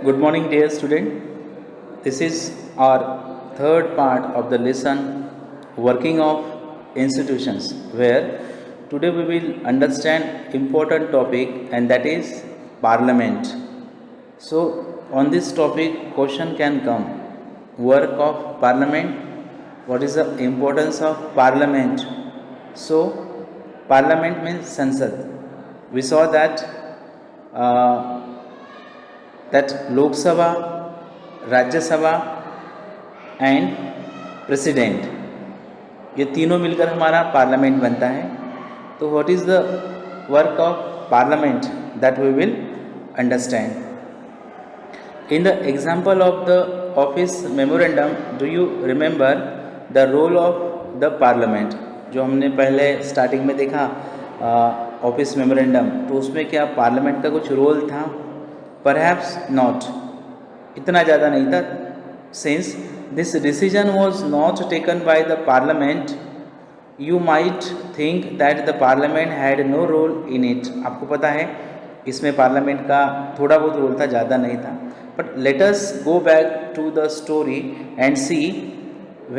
Good morning, dear student. This is our third part of the lesson Working of Institutions, where today we will understand important topic, and that is Parliament. So, on this topic, question can come: Work of Parliament. What is the importance of Parliament? So, Parliament means Sansad. We saw uh, that Lok Sabha, Rajya Sabha and president, ये तीनों मिलकर हमारा parliament बनता है. तो what is the work of parliament that we will understand. In the example of the office memorandum, do you remember the role of the parliament? जो हमने पहले स्टार्टिंग में देखा ऑफिस मेमोरेंडम, तो उसमें क्या पार्लियामेंट का कुछ रोल था? परहैप्स नॉट, इतना ज़्यादा नहीं था. Since this decision was not taken by the parliament, you might think that the parliament had no role in it. आपको पता है इसमें पार्लियामेंट का थोड़ा बहुत रोल था, ज़्यादा नहीं था. But let us go back to the story and see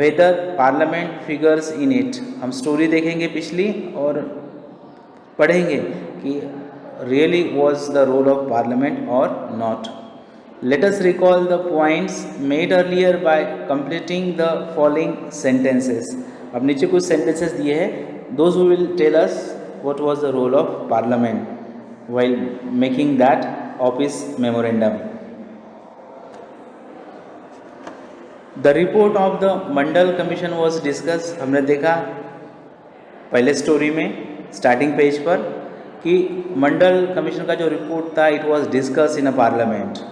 whether parliament figures in it. हम स्टोरी देखेंगे पिछली और पढ़ेंगे कि really was the role of parliament और not. Let us recall the points made earlier by completing the following sentences. अब नीचे कुछ sentences दिए हैं. Those who will tell us what was the role of Parliament while making that office memorandum. The report of the Mandal Commission was discussed. हमने देखा पहले story में starting page पर कि मंडल कमीशन का जो रिपोर्ट था, it was discussed in a parliament.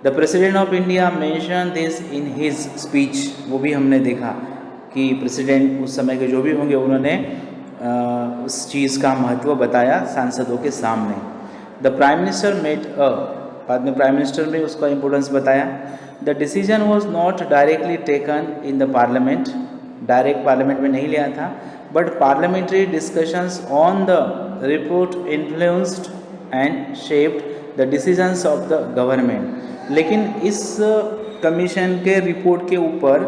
The president of India mention this in his speech. वो भी हमने देखा कि प्रेसिडेंट उस समय के जो भी होंगे उन्होंने उस चीज़ का महत्व बताया सांसदों के सामने. द प्राइम मिनिस्टर मेट बाद में प्राइम मिनिस्टर ने उसका इम्पोर्टेंस बताया. The decision was not directly taken in the parliament, direct parliament में नहीं लिया था, but parliamentary discussions on the report influenced and shaped the decisions of the government. लेकिन इस कमीशन के रिपोर्ट के ऊपर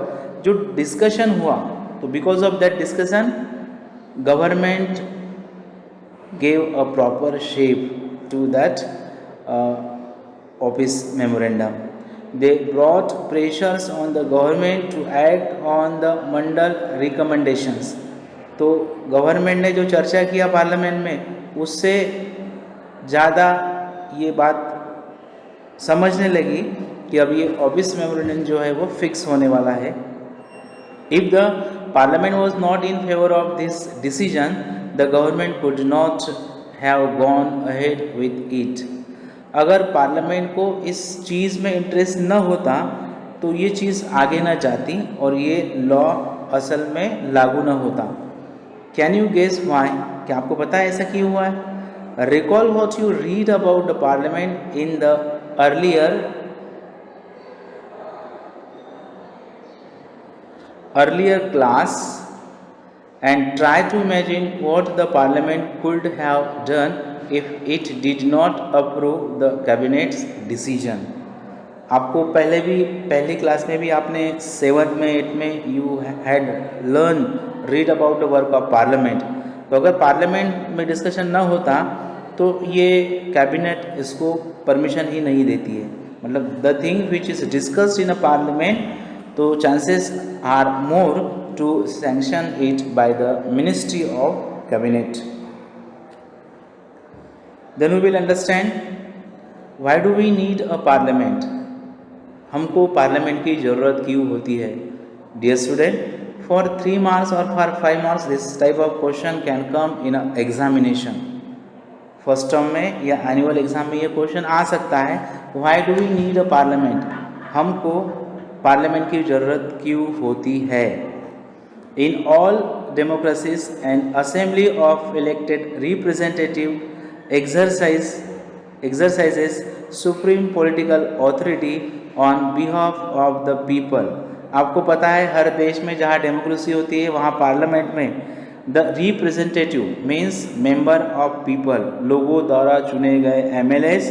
जो डिस्कशन हुआ, तो because of that discussion government gave a proper shape to that office memorandum. They brought pressures on the government to act on the Mandal recommendations. तो government ने जो चर्चा किया पार्लियामेंट में, उससे ज़्यादा ये बात समझने लगी कि अब ये ऑफिस मेमोरेंडम जो है वो फिक्स होने वाला है. If the parliament was not in favour of this decision, the government could not have gone ahead with it. अगर पार्लियामेंट को इस चीज़ में इंटरेस्ट न होता तो ये चीज़ आगे ना जाती और ये लॉ असल में लागू न होता. Can you guess why? क्या आपको पता है ऐसा क्यों हुआ है? Recall what you read about the parliament in the earlier class and try to imagine what the parliament could have done if it did not approve the cabinet's decision. आपको पहली क्लास में भी आपने 7th में 8th में you had learn read about the work of parliament. तो अगर parliament में डिस्कशन ना होता तो ये कैबिनेट इसको परमिशन ही नहीं देती है. मतलब the thing which is discussed in a parliament, तो chances are more to sanction it by the ministry of cabinet. Then we will understand why do we need a parliament. हमको parliament की ज़रूरत क्यों होती है? डियर स्टूडेंट, फॉर 3 marks और for 5 marks this type of question can come in a examination. First term में या annual exam में ये क्वेश्चन आ सकता है, why do we need a parliament. हमको पार्लियामेंट की ज़रूरत क्यों होती है? In all democracies and assembly of elected representative exercises supreme political authority on behalf of the people. आपको पता है हर देश में जहाँ डेमोक्रेसी होती है वहाँ पार्लियामेंट में the representative means member of people, लोगों द्वारा चुने गए MLAs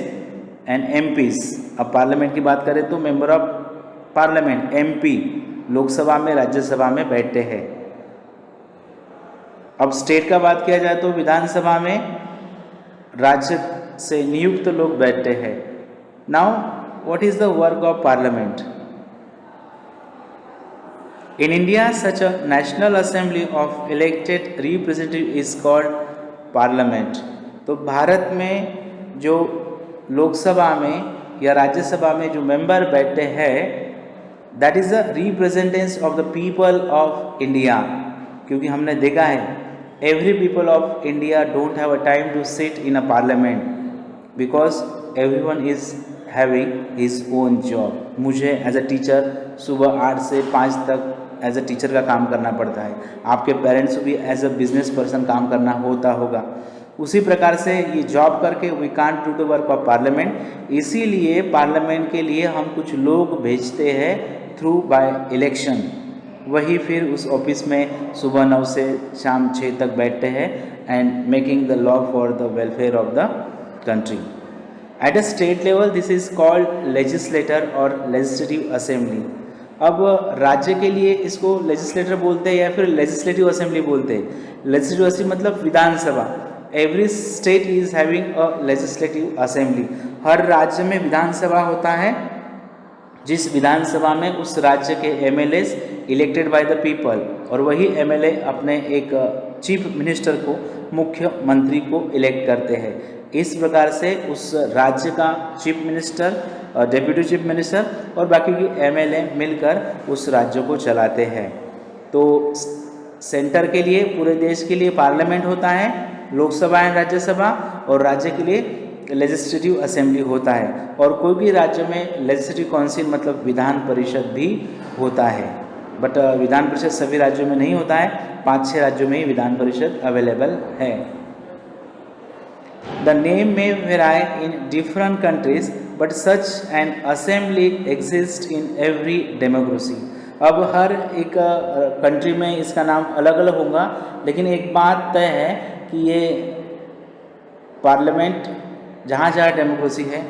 एंड MPs। अब पार्लियामेंट की बात करें तो member of parliament MP Lok Sabha में राज्यसभा में बैठते हैं। अब स्टेट का बात किया जाए तो विधानसभा में राज्य से नियुक्त लोग बैठते हैं। Now what is the work of parliament? In India such a national assembly of elected representative is called parliament. तो भारत में जो लोकसभा में या राज्यसभा में जो मेंबर बैठते हैं that is the representatives of the people of India. क्योंकि हमने देखा है every people of India don't have a time to sit in a parliament because everyone is having his own job. मुझे एज अ टीचर सुबह 8 से 5 तक as a teacher का काम करना पड़ता है, आपके पेरेंट्स को भी एज अ बिजनेस पर्सन काम करना होता होगा। उसी प्रकार से ये जॉब करके we can't do the work of parliament. इसीलिए पार्लियामेंट के लिए हम कुछ लोग भेजते हैं थ्रू बाय इलेक्शन। वही फिर उस ऑफिस में सुबह 9 से शाम 6 तक बैठते हैं and making the law for the welfare of the country. At a state level this is called legislator और लेजिस्लेटिव असेंबली। अब राज्य के लिए इसको लेजिस्लेटर बोलते हैं या फिर लेजिस्लेटिव असेंबली बोलते हैं। लेजिस्लेटिव असेंबली मतलब विधानसभा। Every state is having a legislative assembly. हर राज्य में विधानसभा होता है, जिस विधानसभा में उस राज्य के MLAs elected by the people, और वही MLA अपने एक चीफ मिनिस्टर को, मुख्यमंत्री को इलेक्ट करते हैं। इस प्रकार से उस राज्य का chief minister, deputy chief minister और बाकी की MLA मिलकर उस राज्य को चलाते हैं। तो सेंटर के लिए, पूरे देश के लिए पार्लियामेंट होता है, लोकसभा एंड राज्यसभा, और राज्य के लिए लेजिस्लेटिव असेंबली होता है। और कोई भी राज्य में लेजिस्लेटिव काउंसिल मतलब विधान परिषद भी होता है, बट विधान परिषद सभी राज्यों में नहीं होता है, 5-6 राज्यों में ही विधान परिषद अवेलेबल है। The name may vary in different countries but such an assembly exist in every democracy. अब हर एक कंट्री में इसका नाम अलग अलग होगा, लेकिन एक बात तय है कि ये पार्लियामेंट जहाँ जहाँ डेमोक्रेसी है,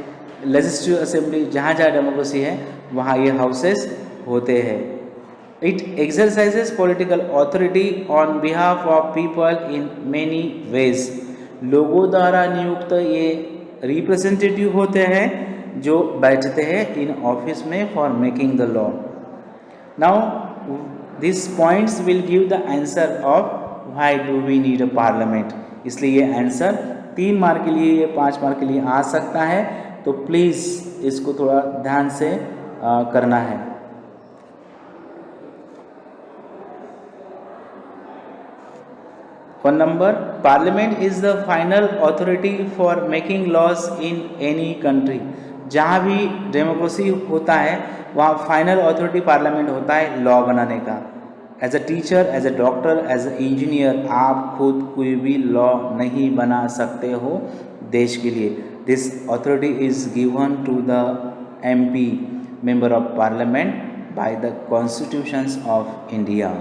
लेजिस्लेटिव असेंबली जहाँ जहाँ डेमोक्रेसी है, वहाँ ये हाउसेस होते हैं। It exercises political authority on behalf of people in many ways. लोगों द्वारा नियुक्त ये रिप्रेजेंटेटिव होते हैं जो बैठते हैं इन ऑफिस में for making the law. Now this points will give the answer of why do we need a parliament. इसलिए ये आंसर 3 मार्क के लिए या 5 मार्क के लिए आ सकता है, तो प्लीज़ इसको थोड़ा ध्यान से करना है। One number, parliament is the final authority for making laws in any country. जहाँ भी डेमोक्रेसी होता है वहाँ फाइनल अथॉरिटी पार्लियामेंट होता है लॉ बनाने का। As a teacher, as a doctor, as a engineer आप खुद कोई भी लॉ नहीं बना सकते हो देश के लिए। This authority is given to the MP member of parliament by the constitutions of India.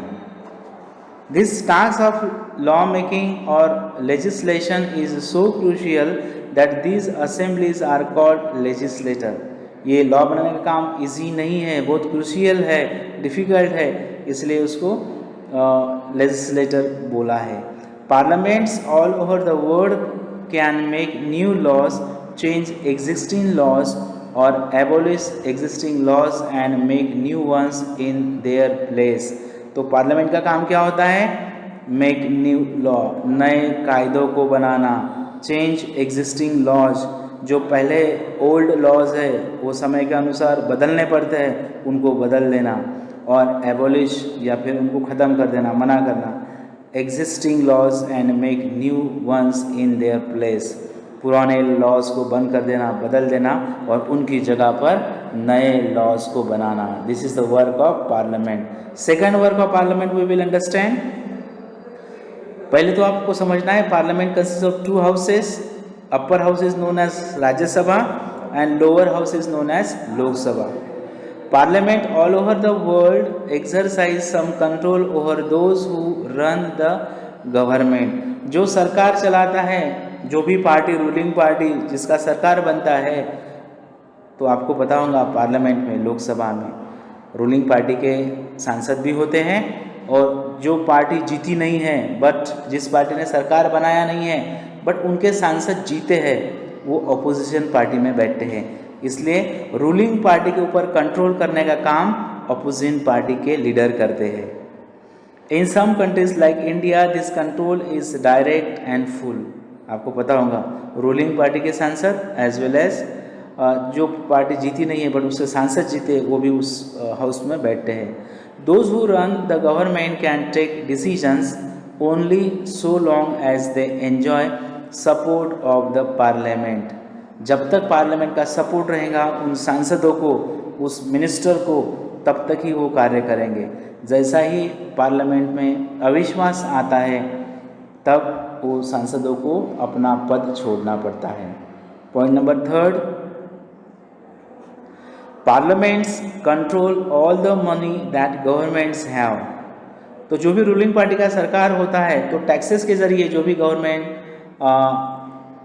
This task of law making or legislation is so crucial that these assemblies are called legislator। ये law बनाने का काम easy नहीं है, बहुत crucial है, difficult है, इसलिए उसको लेजिस्लेटर बोला है। Parliaments all over the world can make new laws, change existing laws और abolish existing laws and make new ones in their place. तो पार्लियामेंट का काम क्या होता है? मेक न्यू लॉ, नए कायदों को बनाना, चेंज एग्जिस्टिंग लॉज, जो पहले ओल्ड लॉज है वो समय के अनुसार बदलने पड़ते हैं, उनको बदल देना, और एबोलिश या फिर उनको ख़त्म कर देना, मना करना, existing laws and make new ones in their place. पुराने लॉज को बंद कर देना, बदल देना और उनकी जगह पर नए लॉज को बनाना। This is the work of parliament. Second work of parliament we will understand. पहले तो आपको समझना है parliament consist of 2 houses. Upper house is known as Rajya Sabha and lower house is known as Lok Sabha. Parliament all over the world exercise some control over those who run the government. जो सरकार चलाता है, जो भी पार्टी, रूलिंग पार्टी जिसका सरकार बनता है, तो आपको पता होगा पार्लियामेंट में, लोकसभा में रूलिंग पार्टी के सांसद भी होते हैं, और जो पार्टी जीती नहीं है, बट जिस पार्टी ने सरकार बनाया नहीं है बट उनके सांसद जीते हैं, वो अपोजिशन पार्टी में बैठते हैं। इसलिए रूलिंग पार्टी के ऊपर कंट्रोल करने का काम अपोजिशन पार्टी के लीडर करते हैं। In some countries like India this control is direct and full. आपको पता होगा रूलिंग पार्टी के सांसद एज वेल एज जो पार्टी जीती नहीं है बट उससे सांसद जीते, वो भी उस हाउस में बैठते हैं। Those who run the government can take decisions only so long as they enjoy support of the parliament. जब तक पार्लियामेंट का सपोर्ट रहेगा उन सांसदों को, उस मिनिस्टर को, तब तक ही वो कार्य करेंगे। जैसा ही पार्लियामेंट में अविश्वास आता है तब वो सांसदों को अपना पद छोड़ना पड़ता है। Point number 3, parliaments control all the money that governments have. तो जो भी रूलिंग पार्टी का सरकार होता है तो टैक्सेस के ज़रिए जो भी गवर्नमेंट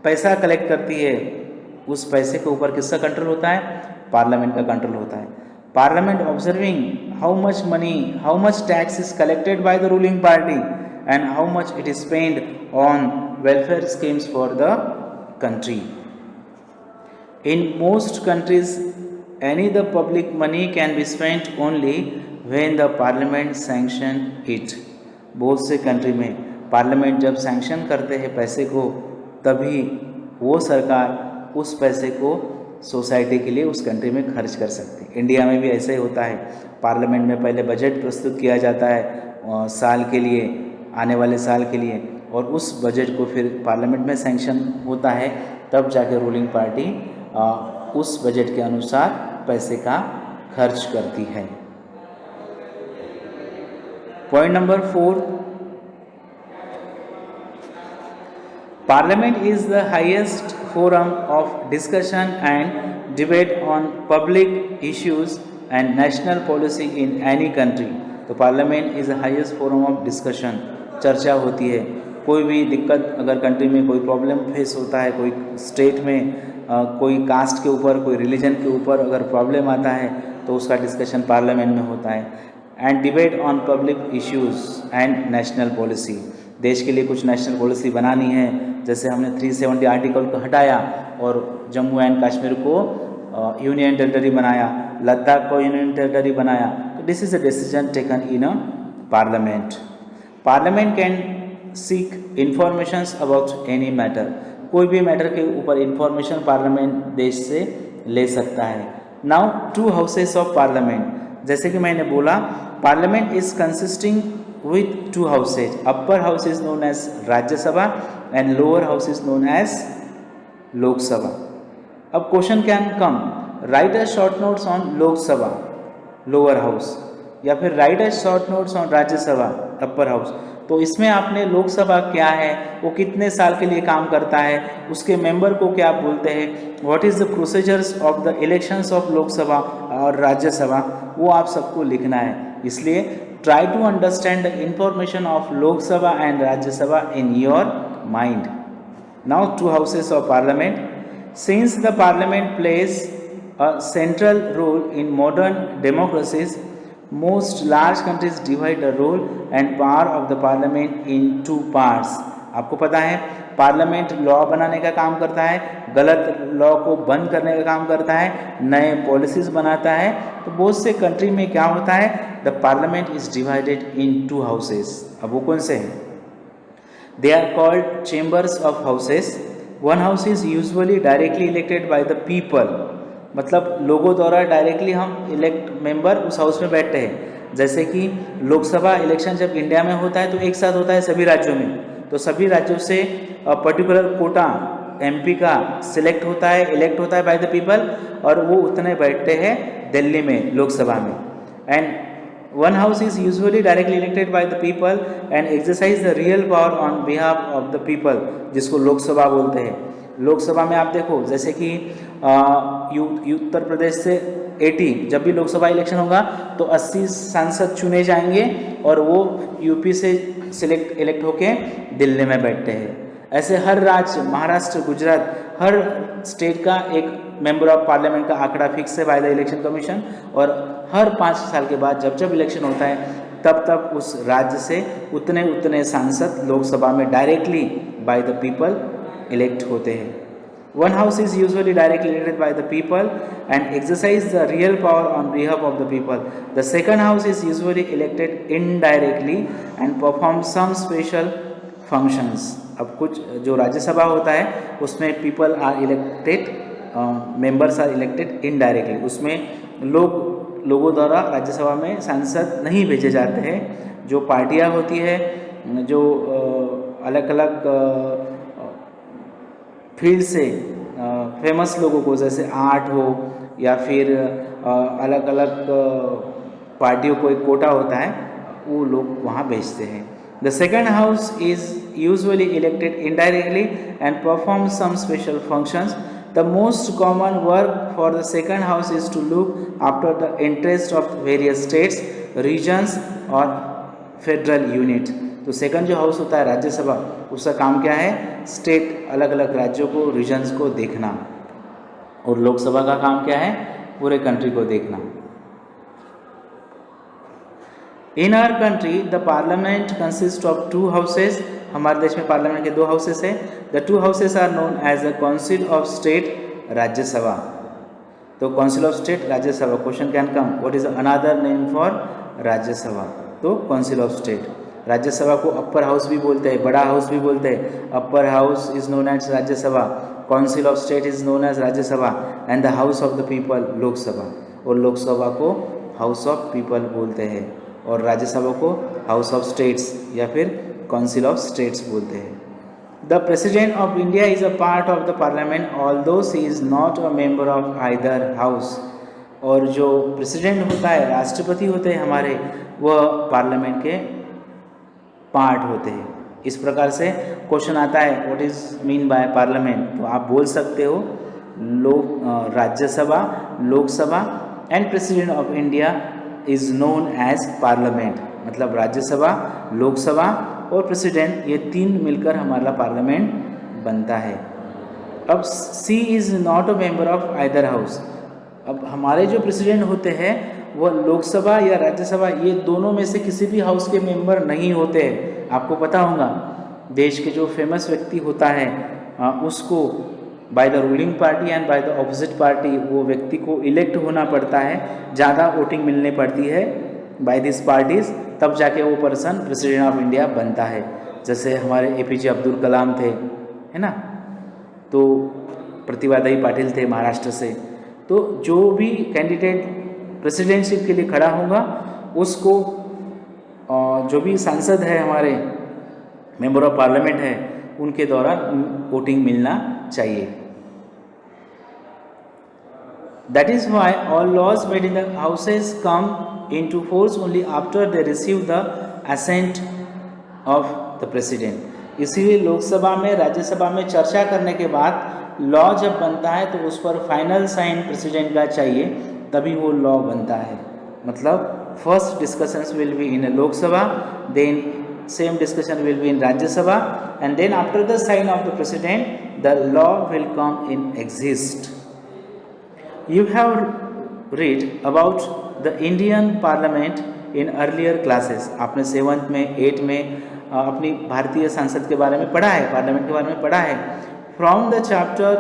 पैसा कलेक्ट करती है, उस पैसे के ऊपर किसका कंट्रोल होता है? पार्लियामेंट का कंट्रोल होता है। Parliament observing how much money, how much tax is collected by the ruling party and how much it is spend on welfare schemes for the country. In most countries any the public money can be spent only when the parliament sanction it। बहुत से country में parliament जब sanction करते हैं पैसे को, तभी वो सरकार उस पैसे को सोसाइटी के लिए उस कंट्री में खर्च कर सकती है। इंडिया में भी ऐसा ही होता है। पार्लियामेंट में पहले बजट प्रस्तुत किया जाता है साल के लिए, आने वाले साल के लिए, और उस बजट को फिर पार्लियामेंट में सैंक्शन होता है, तब जाके रूलिंग पार्टी उस बजट के अनुसार पैसे का खर्च करती है। Point number 4, parliament is the highest forum of discussion and debate on public issues and national policy in any country. तो parliament is the highest forum of discussion, चर्चा होती है। कोई भी दिक्कत, अगर कंट्री में कोई प्रॉब्लम फेस होता है, कोई स्टेट में कोई कास्ट के ऊपर, कोई रिलीजन के ऊपर अगर प्रॉब्लम आता है तो उसका डिस्कशन पार्लियामेंट में होता है। And debate on public issues and national policy, देश के लिए कुछ नेशनल पॉलिसी बनानी है, जैसे हमने 370 आर्टिकल को हटाया और जम्मू एंड कश्मीर को यूनियन टेरिटरी बनाया, लद्दाख को यूनियन टेरिटरी बनाया, तो this is a decision taken in a parliament. Parliament can seek informations about any matter, कोई भी मैटर के ऊपर इंफॉर्मेशन पार्लियामेंट देश से ले सकता है। नाउ 2 हाउसेस ऑफ पार्लियामेंट, जैसे कि मैंने बोला parliament is consisting with 2 houses. Upper house is known as Rajya Sabha and lower house is known as Lok Sabha. अब question can come, write a short notes on Lok Sabha lower house, या फिर write a short notes on Rajya Sabha upper house. तो इसमें आपने लोकसभा क्या है, वो कितने साल के लिए काम करता है, उसके मेंबर को क्या बोलते हैं, what is the procedures of the elections of Lok Sabha और राज्यसभा, वो आप सबको लिखना है। इसलिए try to understand the information of Lok Sabha and Rajya Sabha in your mind. Now 2 houses of parliament, since the parliament plays a central role in modern democracies, most large countries divide the role and power of the parliament in 2 parts। आपको पता है parliament law बनाने का काम करता है, गलत law को बंद करने का काम करता है, नए पॉलिसीज बनाता है। तो बहुत से कंट्री में क्या होता है, the parliament is divided in 2 houses. अब वो कौन से हैं? They are called chambers of houses. One house is usually directly elected by the people, मतलब लोगों द्वारा डायरेक्टली हम इलेक्ट मेंबर उस हाउस में बैठते हैं। जैसे कि लोकसभा इलेक्शन जब इंडिया में होता है तो एक साथ होता है सभी राज्यों में, तो सभी राज्यों से पर्टिकुलर कोटा एमपी का सिलेक्ट होता है, इलेक्ट होता है बाय द पीपल, और वो उतने बैठते हैं दिल्ली में लोकसभा में। And one house is usually directly elected by the people and exercise the real power on behalf of the people, जिसको लोकसभा बोलते हैं। लोकसभा में आप देखो, जैसे कि उत्तर प्रदेश से 80, जब भी लोकसभा इलेक्शन होगा तो 80 सांसद चुने जाएंगे और वो यूपी से इलेक्ट होके दिल्ली में बैठते हैं। ऐसे हर राज्य, महाराष्ट्र, गुजरात, हर स्टेट का एक मेंबर ऑफ पार्लियामेंट का आंकड़ा फिक्स है बाय द इलेक्शन कमीशन, और हर 5 साल के बाद जब जब इलेक्शन होता है तब तब उस राज्य से उतने उतने सांसद लोकसभा में directly by the people elect होते हैं। One house is usually directly elected by the people and exercise the real power on behalf of the people. The second house is usually elected indirectly and perform some special functions. अब कुछ जो राज्यसभा होता है उसमें people are elected, members are elected indirectly. उसमें लोगों द्वारा राज्यसभा में सांसद नहीं भेजे जाते हैं। जो पार्टियां होती है, जो अलग अलग फील्ड से फेमस लोगों को, जैसे आर्ट हो या फिर अलग अलग पार्टियों को एक कोटा होता है, वो लोग वहाँ भेजते हैं। The second house is usually elected indirectly and perform some special functions. The most common work for the second house is to look after the interest of various states, regions और फेडरल यूनिट। तो second जो house होता है राज्यसभा, उसका काम क्या है? State, अलग अलग राज्यों को, रीजन्स को देखना। और लोकसभा का काम क्या है? पूरे कंट्री को देखना। In our country the parliament consist of 2 houses. हमारे देश में पार्लियामेंट के 2 हाउसेस हैं। The 2 houses are known as the council of state, Rajya Sabha. तो council of state, Rajya Sabha. Question can come, what is another name for Rajya Sabha? तो council of state. Rajya Sabha को upper house भी बोलते हैं, बड़ा हाउस भी बोलते हैं। Upper house is known as Rajya Sabha, council of state is known as Rajya Sabha and the house of the people Lok Sabha. और लोकसभा को हाउस ऑफ पीपल बोलते हैं और राज्यसभा को हाउस ऑफ स्टेट्स या फिर काउंसिल ऑफ स्टेट्स बोलते हैं। The president of India is a part of the parliament although she is not a member of either house. और जो प्रेसिडेंट होता है, राष्ट्रपति होते हैं हमारे, वह पार्लियामेंट के पार्ट होते हैं। इस प्रकार से क्वेश्चन आता है what is mean by parliament, तो आप बोल सकते हो Rajya Sabha, Lok Sabha and president of India is known as parliament. मतलब राज्यसभा, लोकसभा और प्रेसिडेंट, ये 3 मिलकर हमारा पार्लियामेंट बनता है। अब she is not a member of either house. अब हमारे जो प्रेसिडेंट होते हैं वह लोकसभा या राज्यसभा, ये दोनों में से किसी भी हाउस के मेंबर नहीं होते हैं। आपको पता होगा देश के जो फेमस व्यक्ति होता है उसको by the ruling party and by the opposite party वो व्यक्ति को इलेक्ट होना पड़ता है, ज़्यादा वोटिंग मिलनी पड़ती है बाय दिस पार्टीज, तब जाके वो पर्सन प्रेसिडेंट ऑफ इंडिया बनता है। जैसे हमारे APJ अब्दुल कलाम थे, है ना, तो प्रतिभा दाई पाटिल थे महाराष्ट्र से। तो जो भी कैंडिडेट प्रेसिडेंटशिप के लिए खड़ा होगा उसको जो भी सांसद है, हमारे मेंबर ऑफ पार्लियामेंट है, उनके द्वारा वोटिंग मिलना चाहिए। That is why all laws made in the houses come in to force only after they receive the assent of the president. इसीलिए लोकसभा में, राज्यसभा में चर्चा करने के बाद लॉ जब बनता है तो उस पर फाइनल साइन प्रेसिडेंट का चाहिए, तभी वो लॉ बनता है। मतलब first discussions will be in Lok Sabha, then same discussion will be in Rajya Sabha and then after the sign of the president the law will come in exist. You have read about the Indian parliament in earlier classes. आपने 7th में, 8th में अपनी भारतीय संसद के बारे में पढ़ा है, पार्लियामेंट के बारे में पढ़ा है। From the chapter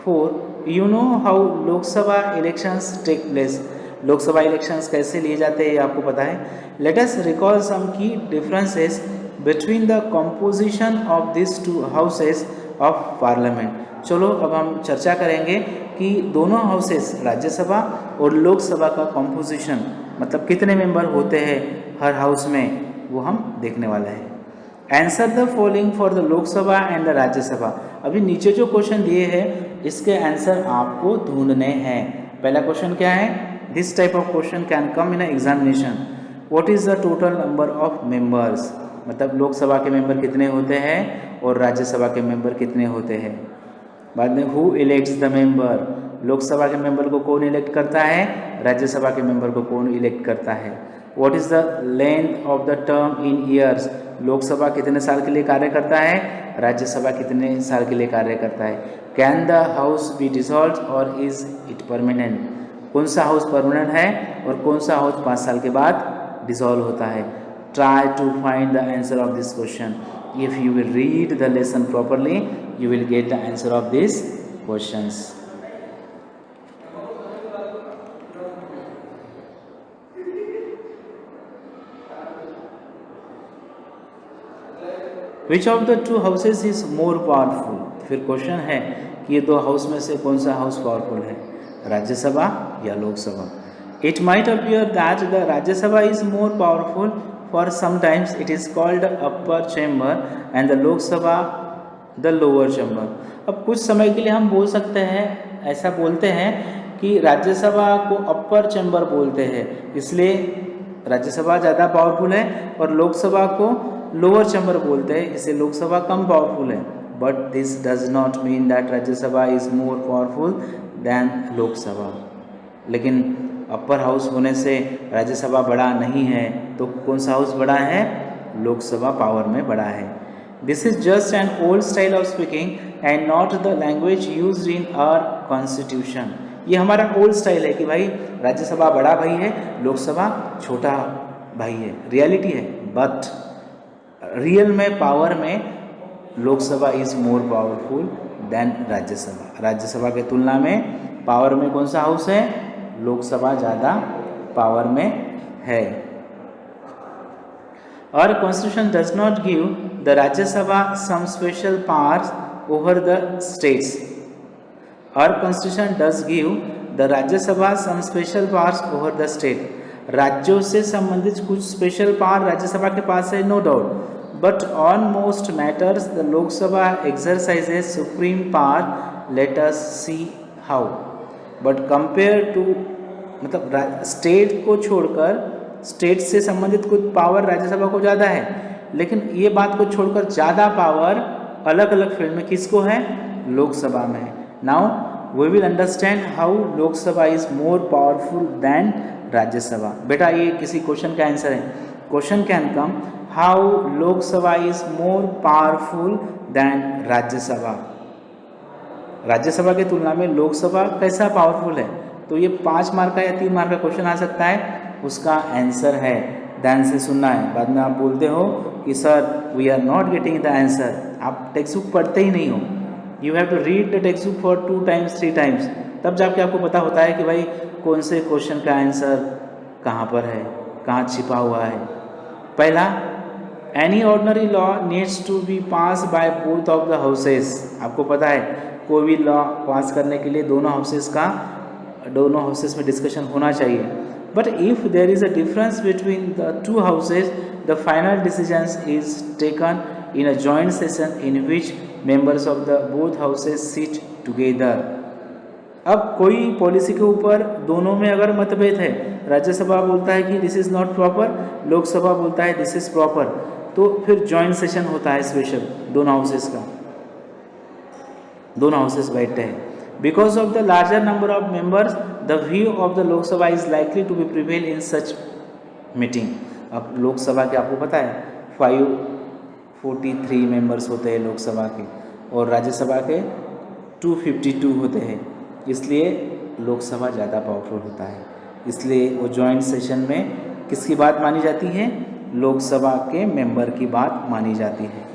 4 you know how Lok Sabha elections take place. Lok Sabha elections कैसे लिए जाते हैं आपको पता है। लेट अस रिकॉल सम की differences between the composition of this 2 houses of parliament. चलो अब हम चर्चा करेंगे कि दोनों हाउसेस, राज्यसभा और लोकसभा का कंपोजिशन, मतलब कितने मेंबर होते हैं हर हाउस में, वो हम देखने वाले हैं। Answer the following for the Lok Sabha and the Rajya Sabha. अभी नीचे जो क्वेश्चन दिए हैं इसके आंसर आपको ढूंढने हैं। पहला क्वेश्चन क्या है? This type of question can come in examination. What is the total number of members, मतलब लोकसभा के मेंबर कितने होते हैं और राज्यसभा के मेंबर कितने होते हैं। बाद में who elects the member, Lok Sabha के मेंबर को कौन इलेक्ट करता है, राज्यसभा के मेंबर को कौन इलेक्ट करता है। What is the length of the term in years, Lok Sabha कितने साल के लिए कार्य करता है, राज्यसभा कितने साल के लिए कार्य करता है। Can the house B dissolve और इज इट परमानेंट? कौन सा हाउस परमानेंट है और कौन सा हाउस 5 साल के बाद डिसॉल्व होता है? Try to find the answer of this question. If you will read the lesson properly you will get the answer of these questions. Which of the two houses is more powerful? फिर question है कि ये दो house में से कौन सा house powerful है, राज्यसभा या Lok Sabha? It might appear that the Rajya Sabha is more powerful, for sometimes it is called the upper chamber and the Lok Sabha the lower chamber. अब कुछ समय के लिए हम बोल सकते हैं, ऐसा बोलते हैं कि राज्यसभा को अपर चैम्बर बोलते हैं, इसलिए राज्यसभा ज़्यादा पावरफुल है, और लोकसभा को लोअर चैम्बर बोलते हैं, इसलिए लोकसभा कम पावरफुल है. But this does not mean that Rajya Sabha is more powerful then Lok Sabha. लेकिन अपर हाउस होने से राज्यसभा बड़ा नहीं है, तो कौन सा हाउस बड़ा है? लोकसभा पावर में बड़ा है. This is just an old style of speaking and not the language used in our constitution. ये हमारा ओल्ड स्टाइल है कि भाई राज्यसभा बड़ा भाई है, लोकसभा छोटा भाई है, रियलिटी है. बट रियल में पावर में Lok Sabha is more powerful than Rajya Sabha. Rajya Sabha के तुलना में पावर में कौन सा हाउस है? लोकसभा ज़्यादा पावर में है. Our constitution does not give the Rajya Sabha some special powers over the states. Our constitution does give the Rajya Sabha some special powers over the state. राज्यों से संबंधित कुछ स्पेशल पावर राज्यसभा के पास है, no doubt. But on most matters the Lok Sabha exercises supreme power. Let us see how. But compare to, मतलब state को छोड़कर, स्टेट से संबंधित कुछ पावर राज्यसभा को ज़्यादा है, लेकिन ये बात को छोड़कर ज़्यादा पावर अलग अलग फील्ड में किसको है? लोकसभा में है. Now we will understand how Lok Sabha is more powerful than Rajya Sabha. बेटा ये किसी क्वेश्चन का आंसर है. Question can come, how Lok Sabha is more powerful than Rajya Sabha. Rajya Sabha की तुलना में लोकसभा कैसा पावरफुल है? तो ये 5 मार्क का या 3 मार्क का क्वेश्चन आ सकता है, उसका आंसर है. ध्यान से सुनना है, बाद में आप बोलते हो कि sir we are not getting the answer. आप टेक्स्ट बुक पढ़ते ही नहीं हो. You have to read the text book for 2 times 3 times, तब जाके आपको पता होता है कि भाई कौन से क्वेश्चन का आंसर कहाँ पर है, कहाँ छिपा हुआ है. पहला, any ordinary law needs to be pass by both of the houses. आपको पता है कोई भी लॉ पास करने के लिए दोनों हाउसेस में डिस्कशन होना चाहिए. But if there is a difference between the two houses, the final decision is taken in a joint session in which members of the both houses sit together. अब कोई policy के ऊपर दोनों में अगर मतभेद है, राज्यसभा बोलता है कि this is not proper, Lok Sabha बोलता है दिस इज़ प्रॉपर, तो फिर जॉइंट सेशन होता है स्पेशल दोनों हाउसेस का. दोनों हाउसेस बैठते हैं. Because of the larger number of members, the view of the Lok Sabha is likely to be prevail in such meeting. अब लोकसभा के आपको पता है 543 मेंबर्स होते हैं लोकसभा के, और राज्यसभा के 252 होते हैं, इसलिए लोकसभा ज़्यादा पावरफुल होता है. इसलिए वो जॉइंट सेशन में किसकी बात मानी जाती है? लोकसभा के मेंबर की बात मानी जाती है.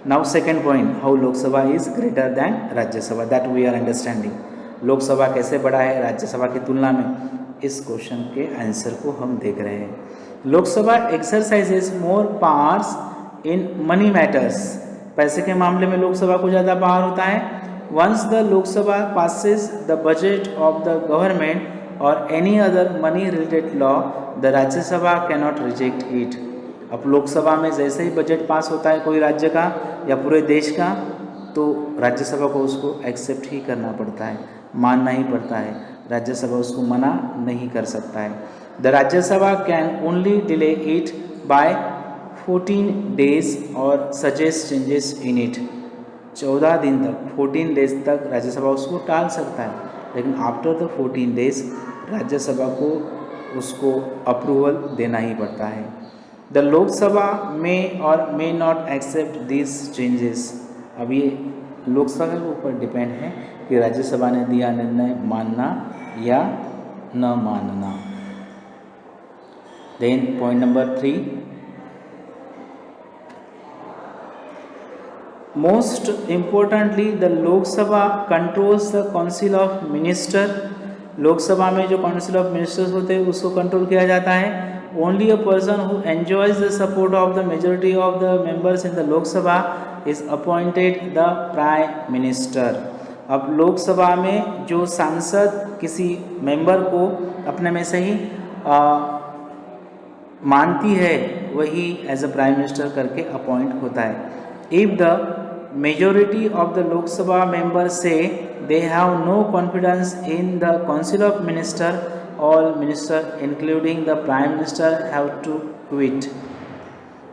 Now second point, how Lok Sabha is greater than Rajya Sabha, that we are understanding. Lok Sabha कैसे बड़ा है राज्यसभा की तुलना में, इस क्वेश्चन के आंसर को हम देख रहे हैं. Lok Sabha exercises more powers in money matters. पैसे के मामले में लोकसभा को ज़्यादा पावर होता है. Once the Lok Sabha passes the budget of the government और any other money related law, the Rajya Sabha cannot reject it. अब लोकसभा में जैसे ही बजट पास होता है कोई राज्य का या पूरे देश का, तो राज्यसभा को उसको एक्सेप्ट ही करना पड़ता है, मानना ही पड़ता है. राज्यसभा उसको मना नहीं कर सकता है. The Rajya Sabha can only delay it by 14 days और सजेस्ट चेंजेस इन इट. 14 दिन तक, 14 days तक राज्यसभा उसको टाल सकता है, लेकिन आफ्टर द 14 days राज्यसभा को उसको अप्रूवल देना ही पड़ता है. The Lok Sabha may or may not accept this changes. अब ये लोकसभा के ऊपर डिपेंड है कि राज्यसभा ने दिया निर्णय मानना या न मानना। Then point number 3, most importantly the Lok Sabha controls the council of minister. Lok Sabha में जो काउंसिल ऑफ मिनिस्टर्स होते हैं उसको कंट्रोल किया जाता है। Only a person who enjoys the support of the majority of the members in the Lok Sabha is appointed the prime minister. अब लोकसभा में जो सांसद किसी मेंबर को अपने में से ही मानती है वही एज अ प्राइम मिनिस्टर करके अपॉइंट होता है। If the majority of the Lok Sabha members say they have no confidence in the Council of Ministers, all ministers including the Prime Minister have to quit।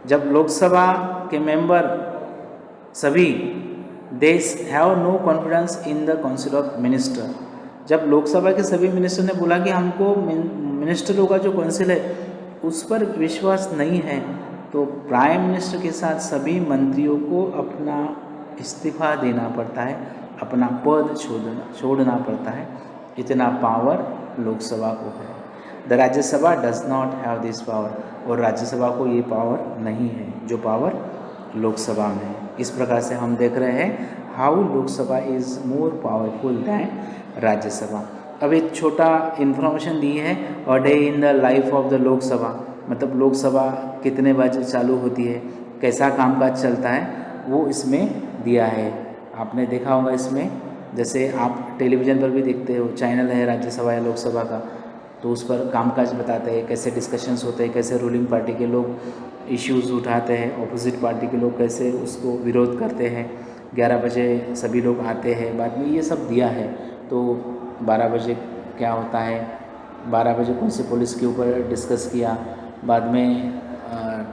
जब लोकसभा के member सभी they have no confidence in the Council of Ministers, जब लोकसभा के सभी minister ने बोला कि हमको मिनिस्टरों का जो काउंसिल है उस पर विश्वास नहीं है, तो प्राइम मिनिस्टर के साथ सभी मंत्रियों को अपना इस्तीफा देना पड़ता है, अपना पद छोड़ना पड़ता है। इतना पावर लोकसभा को है। The Rajya Sabha does not have this power, और राज्यसभा को ये पावर नहीं है जो पावर लोकसभा में है। इस प्रकार से हम देख रहे हैं how Lok Sabha is more powerful than Rajya Sabha. अब एक छोटा इन्फॉर्मेशन दी है, a day in the life of the Lok Sabha, मतलब लोकसभा कितने बजे चालू होती है, कैसा कामकाज चलता है, वो इसमें दिया है। आपने देखा होगा इसमें, जैसे आप टेलीविज़न पर भी देखते हो, चैनल है राज्यसभा या लोकसभा का, तो उस पर कामकाज बताते हैं, कैसे डिस्कशंस होते हैं, कैसे रूलिंग पार्टी के लोग इश्यूज़ उठाते हैं, ऑपोजिट पार्टी के लोग कैसे उसको विरोध करते हैं। 11 बजे सभी लोग आते हैं, बाद में ये सब दिया है। तो 12 बजे क्या होता है, 12 बजे कौन सी पुलिस के ऊपर डिस्कस किया, बाद में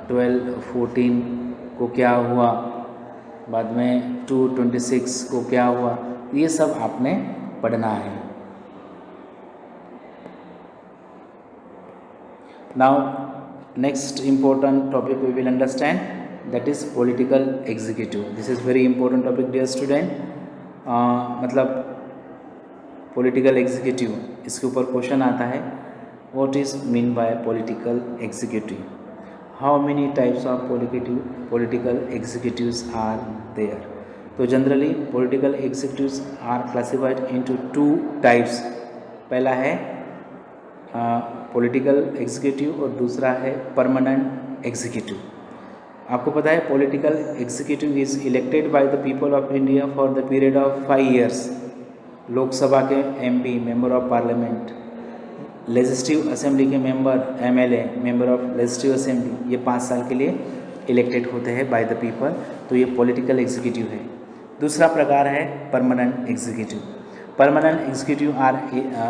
12-14 को क्या हुआ, बाद में 2-26 को क्या हुआ, ये सब आपने पढ़ना है। Now next important topic we will understand, that is political executive. This is very important topic dear student. मतलब पॉलिटिकल एग्जीक्यूटिव, इसके ऊपर क्वेश्चन आता है, what is mean by political executive, how many types of political executives are there. तो generally political executives are classified into 2 types. पहला है political executive और दूसरा है परमानेंट एग्जीक्यूटिव। आपको पता है political executive is elected by the people of India for the period of 5 years। Lok Sabha के MP, member of parliament, legislative assembly के member, MLA, member of legislative assembly, ये 5 साल के लिए इलेक्टेड होते हैं बाय द पीपल, तो ये पॉलिटिकल एग्जीक्यूटिव है। दूसरा प्रकार है permanent executive. Permanent executive are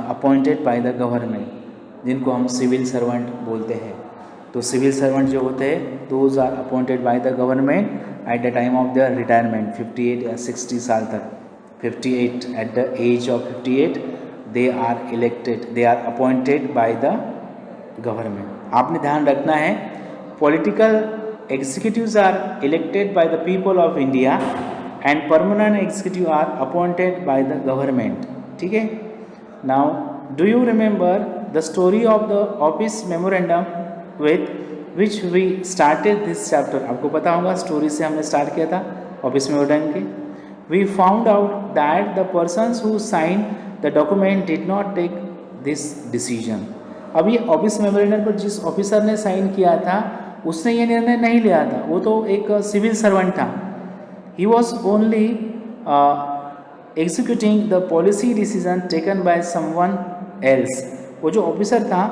appointed by the government, जिनको हम सिविल सर्वेंट बोलते हैं। तो सिविल सर्वेंट जो होते हैं those are appointed by the government at the time of their retirement, 58 या 60 साल तक। 58 at the age of 58 they are appointed by the government। आपने ध्यान रखना है political executives are elected by the people of India and permanent executives are appointed by the government। ठीक है। Now do you remember the story of the office memorandum with which we started this chapter? आपको पता होगा story से हमने start किया था office memorandum के। We found out that the persons who signed the document did not take this decision। अब ये ऑफिस मेमोरेंडम पर जिस ऑफिसर ने साइन किया था उसने ये निर्णय नहीं लिया था, वो तो एक सिविल सर्वेंट था। He was only executing the policy decision taken by someone else. वो जो ऑफिसर था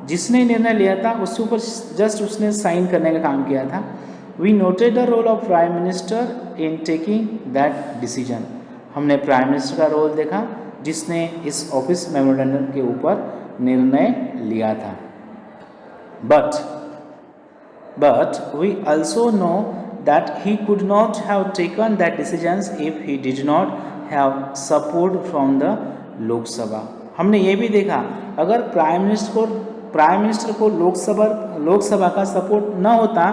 जिसने निर्णय लिया था उसके ऊपर जस्ट उसने साइन करने का काम किया था। We noted the role of prime minister in taking that decision. हमने प्राइम मिनिस्टर का रोल देखा जिसने इस ऑफिस मेमोरेंडम के ऊपर निर्णय लिया था। But we also know that he could not have taken that decisions if he did not have support from the Lok Sabha. हमने ये भी देखा अगर प्राइम मिनिस्टर को लोकसभा का सपोर्ट न होता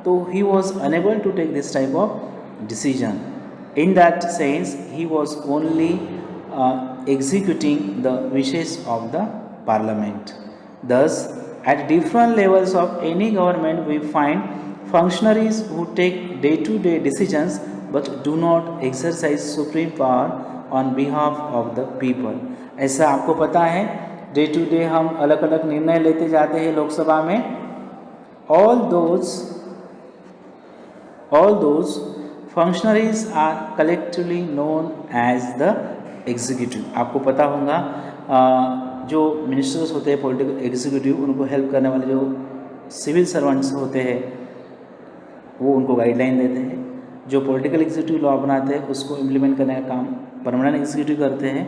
तो he was unable to take this type of decision. In that sense, he was only executing the wishes of the parliament. Thus, at different levels of any government, we find functionaries who take day-to-day decisions but do not exercise supreme power on behalf of the people. ऐसा आपको पता है, day to day हम अलग अलग निर्णय लेते जाते हैं लोकसभा में. All those functionaries are collectively known as the executive. आपको पता होगा जो मिनिस्टर्स होते हैं पॉलिटिकल एग्जीक्यूटिव, उनको हेल्प करने वाले जो सिविल सर्वेंट्स होते हैं वो उनको गाइडलाइन देते हैं. जो पॉलिटिकल एग्जीक्यूटिव लॉ बनाते हैं उसको इम्प्लीमेंट करने का काम परमानेंट एग्जीक्यूटिव करते हैं.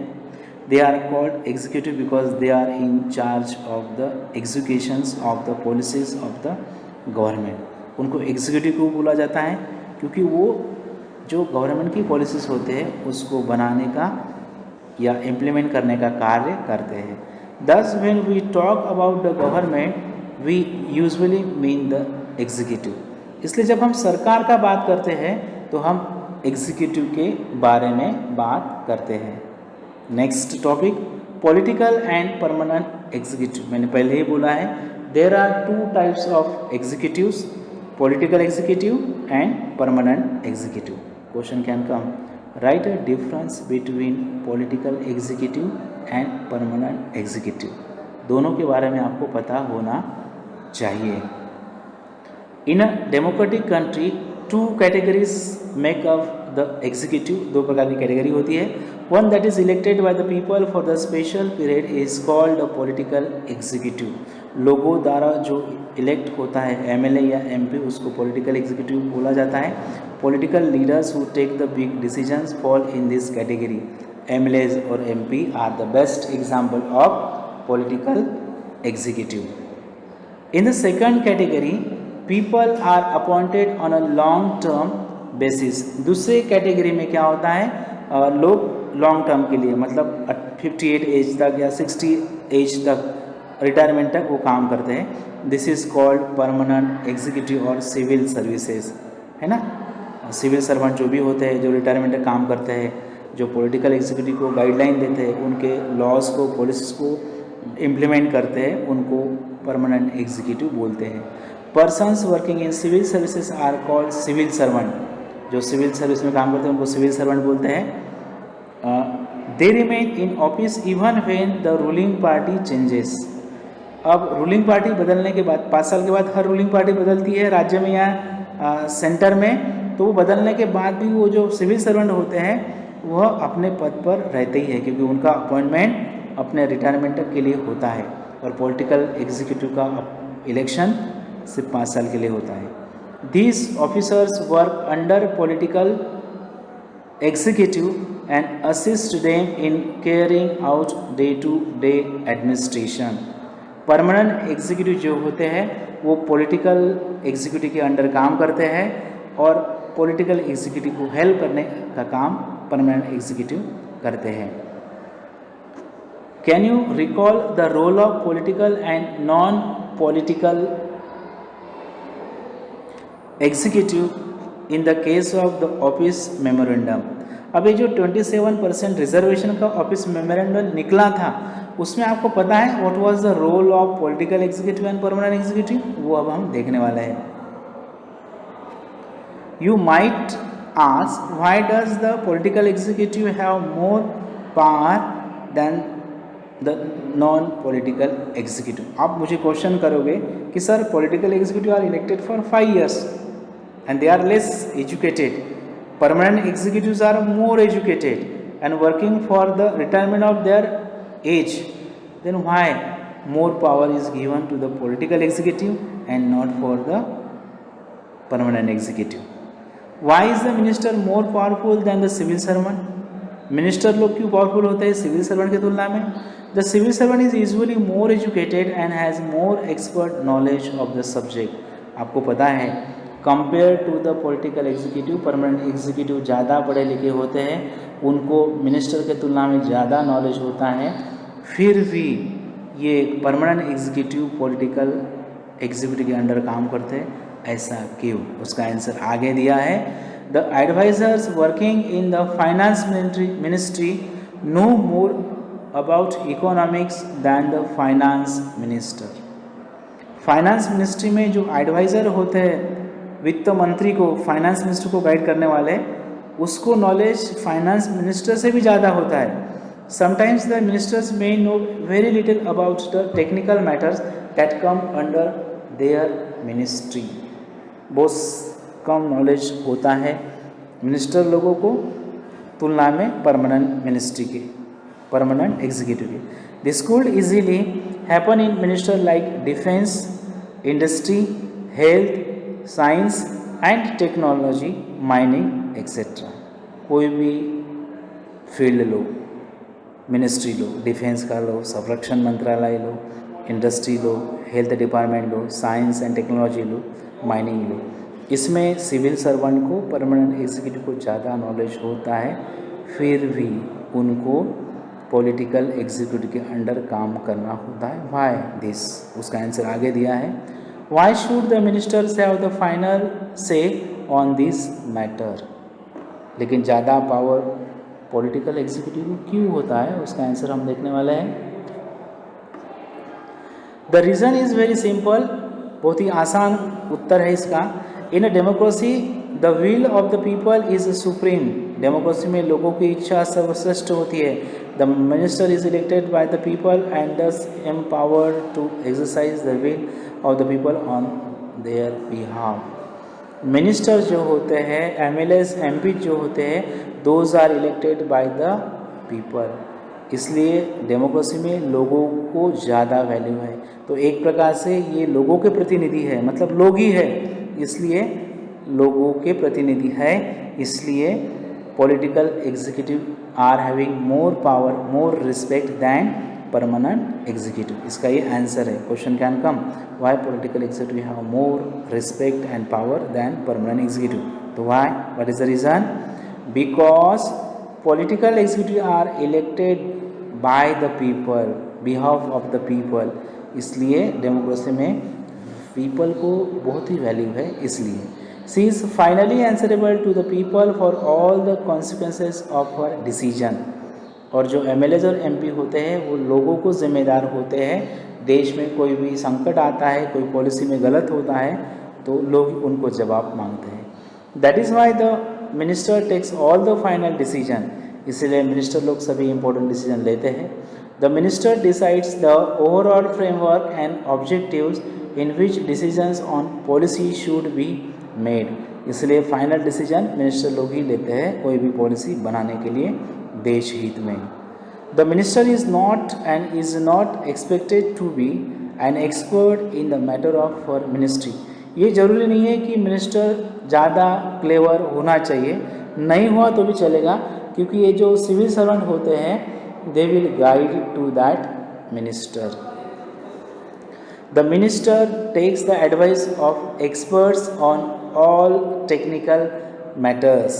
They are called executive because they are in charge of the executions of the policies of the government. उनको एग्जीक्यूटिव क्यों बोला जाता है? क्योंकि वो जो गवर्नमेंट की पॉलिसीज़ होते हैं उसको बनाने का या इम्प्लीमेंट करने का कार्य करते हैं. Thus when we talk about the government we usually mean the executive. इसलिए जब हम सरकार का बात करते हैं तो हम एग्जीक्यूटिव के बारे में बात करते हैं. Next topic, political and permanent executive. मैंने पहले ही बोला है there are two types of executives, political executive and permanent executive. Question can come, write a difference between political executive and permanent executive. दोनों के बारे में आपको पता होना चाहिए. In a democratic country, two categories make up the executive. दो प्रकार की कैटेगरी होती है. One that is elected by the people for the special period is called a political executive. लोगों द्वारा जो इलेक्ट होता है एमएलए या एमपी उसको पॉलिटिकल एग्जीक्यूटिव बोला जाता है. Political leaders who take the big decisions fall in this category. MLAs और MP are the best example of political executive. In the second category people are appointed on a long term basis. दूसरे category में क्या होता है, लोग long term के लिए मतलब 58 एज तक या 60 एज तक रिटायरमेंट तक वो काम करते हैं. This is called permanent executive और सिविल सर्विसेज, है ना. सिविल सर्वेंट जो भी होते हैं जो रिटायरमेंट तक काम करते हैं, जो पॉलिटिकल एग्जीक्यूटिव को गाइडलाइन देते हैं, उनके लॉज को पॉलिसीज को इम्प्लीमेंट करते हैं, उनको परमानेंट एग्जीक्यूटिव बोलते हैं. Persons working in civil services are called civil servant. जो सिविल सर्विस में काम करते हैं उनको सिविल सर्वेंट बोलते हैं. They remain in office even when the ruling party changes. अब रूलिंग पार्टी बदलने के बाद 5 साल के बाद हर रूलिंग पार्टी बदलती है राज्य में या सेंटर में, तो वो बदलने के बाद भी वो जो सिविल सर्वेंट होते हैं वह अपने पद पर रहते ही है क्योंकि उनका अपॉइंटमेंट अपने रिटायरमेंट के लिए होता है. और पॉलिटिकल एग्जीक्यूटिव का इलेक्शन सिर्फ 5 साल के लिए होता है. These officers work under political executive and assist them in carrying out day to day administration. Permanent executive जो होते हैं वो पॉलिटिकल एग्जीक्यूटिव के अंडर काम करते हैं और पॉलिटिकल एग्जीक्यूटिव को हेल्प करने का काम परमानेंट एग्जीक्यूटिव करते हैं. Can you recall the role of political and non political executive in the case of the office memorandum. अब ये जो 27% रिजर्वेशन का ऑफिस मेमोरेंडम निकला था उसमें आपको पता है what was the role of political executive and permanent executive, वो अब हम देखने वाले हैं. You might ask why does the political executive have more power than the non political executive. आप मुझे क्वेश्चन करोगे कि sir political executive are elected for 5 years and they are less educated. Permanent executives are more educated and working for the retirement of their age, then why more power is given to the political executive and not for the permanent executive? Why is the minister more powerful than the civil servant? Minister लोग क्यों powerful होते हैं civil servant की तुलना में? The civil servant is usually more educated and has more expert knowledge of the subject. आपको पता है compare to the political executive permanent executive ज़्यादा पढ़े लिखे होते हैं, उनको मिनिस्टर के तुलना में ज़्यादा नॉलेज होता है. फिर भी ये परमानेंट एग्जीक्यूटिव पॉलिटिकल एग्जीक्यूटिव के अंडर काम करते हैं. ऐसा क्यों? उसका आंसर आगे दिया है. The advisers working in the finance ministry know more about economics than the finance minister. Finance ministry में जो एडवाइज़र होते हैं वित्त मंत्री को, फाइनेंस मिनिस्टर को गाइड करने वाले, उसको नॉलेज फाइनेंस मिनिस्टर से भी ज़्यादा होता है। Sometimes the ministers may know very little about the technical matters that come under their ministry. बहुत कम नॉलेज होता है मिनिस्टर लोगों को तुलना में परमानेंट मिनिस्ट्री के, परमानेंट एग्जीक्यूटिव के। This could easily happen in minister like defence, industry, health, science and technology, mining etcetera. कोई भी फील्ड लो, मिनिस्ट्री लो, डिफेंस का लो, संरक्षण मंत्रालय लो, इंडस्ट्री लो, हेल्थ डिपार्टमेंट लो, साइंस एंड टेक्नोलॉजी लो, माइनिंग लो। इसमें सिविल सर्वेंट को, परमानेंट एग्जीक्यूटिव को ज़्यादा नॉलेज होता है, फिर भी उनको पॉलिटिकल एग्जीक्यूटिव के अंडर काम करना होता है। वाई दिस, उसका आंसर आगे दिया है। Why should the ministers have the final से ऑन दिस मैटर। लेकिन ज़्यादा पावर पॉलिटिकल एग्जीक्यूटिव को क्यों होता है, उसका आंसर हम देखने वाले हैं। The reason is very simple, बहुत ही आसान उत्तर है इसका। In a democracy the will of the people is supreme. Democracy में लोगों की इच्छा सर्वश्रेष्ठ होती है। The minister is elected by the people and thus empowered to exercise the will of the people on their behalf. Minister जो होते हैं, एमएलएस, एमपी जो होते हैं, those are elected by the people. इसलिए डेमोक्रेसी में लोगों को ज़्यादा वैल्यू है। तो एक प्रकार से ये लोगों के प्रतिनिधि है, मतलब लोग ही है, इसलिए लोगों के प्रतिनिधि है, इसलिए political executive are having more power, more respect than permanent executive. इसका ये आंसर है। Question can come, why political executive have more respect and power than permanent executive. तो why, what is the reason? Because political executive are elected by the people, behalf of the people. इसलिए democracy में people को बहुत ही value है। इसलिए she is finally answerable to the people for all the consequences of her decision. और जो MLAs और एमपी होते हैं वो लोगों को जिम्मेदार होते हैं। देश में कोई भी संकट आता है, कोई पॉलिसी में गलत होता है, तो लोग उनको जवाब मांगते हैं। That is why the minister takes all the final decision. इसलिए मिनिस्टर लोग सभी इंपॉर्टेंट डिसीजन लेते हैं। The minister decides the overall framework and objectives in which decisions on policy should be made. इसलिए फाइनल डिसीजन मिनिस्टर लोग ही लेते हैं कोई भी पॉलिसी बनाने के लिए देश हित में। The minister is not and is not expected to be an expert in the matter of her ministry. ये जरूरी नहीं है कि मिनिस्टर ज़्यादा क्लेवर होना चाहिए, नहीं हुआ तो भी चलेगा, क्योंकि ये जो सिविल सर्वेंट होते हैं they will guide to that minister. The minister takes the advice of experts on all technical matters.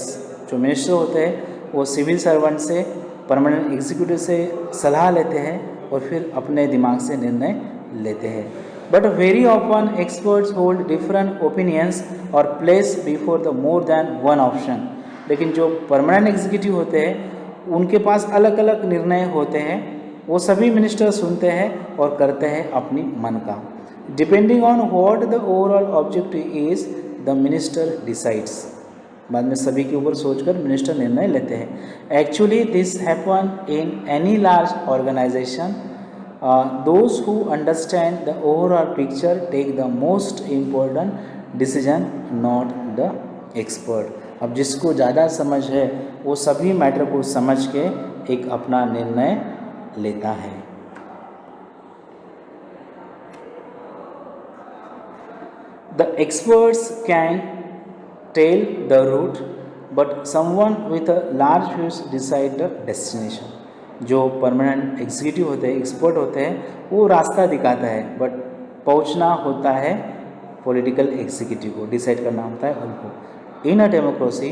जो मिनिस्टर होते हैं वो सिविल सर्वेंट से, परमानेंट एग्जीक्यूटिव से सलाह लेते हैं और फिर अपने दिमाग से निर्णय लेते हैं। But very often experts hold different opinions और place before the more than one option. लेकिन जो परमानेंट एग्जीक्यूटिव होते हैं उनके पास अलग अलग निर्णय होते हैं, वो सभी मिनिस्टर सुनते हैं और करते हैं अपनी मन का। Depending on what the overall objective is the minister decides. बाद में सभी के ऊपर सोचकर मिनिस्टर निर्णय लेते हैं। Actually this happen in any large organisation. Those who understand the overall picture take the most important decision, not the expert. अब जिसको ज़्यादा समझ है वो सभी मैटर को समझ के एक अपना निर्णय लेता है। The experts can tell the route, but someone with a large views decide the destination. जो परमानेंट एग्जीक्यूटिव होते हैं, एक्सपर्ट होते हैं, वो रास्ता दिखाता है, बट पहुंचना होता है पॉलिटिकल एग्जीक्यूटिव को, डिसाइड करना होता है उनको। In a democracy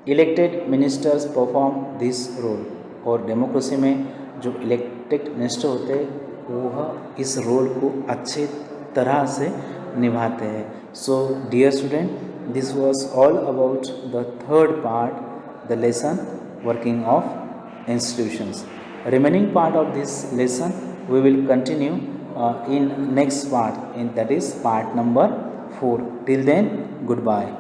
elected ministers perform this role. और डेमोक्रेसी में जो इलेक्टेड मिनिस्टर होते हैं वह इस रोल को अच्छे तरह से निभाते हैं। So dear student, this was all about the third part, the lesson working of institutions. Remaining part of this lesson we will continue in next part, in that is part number 4. Till then, goodbye.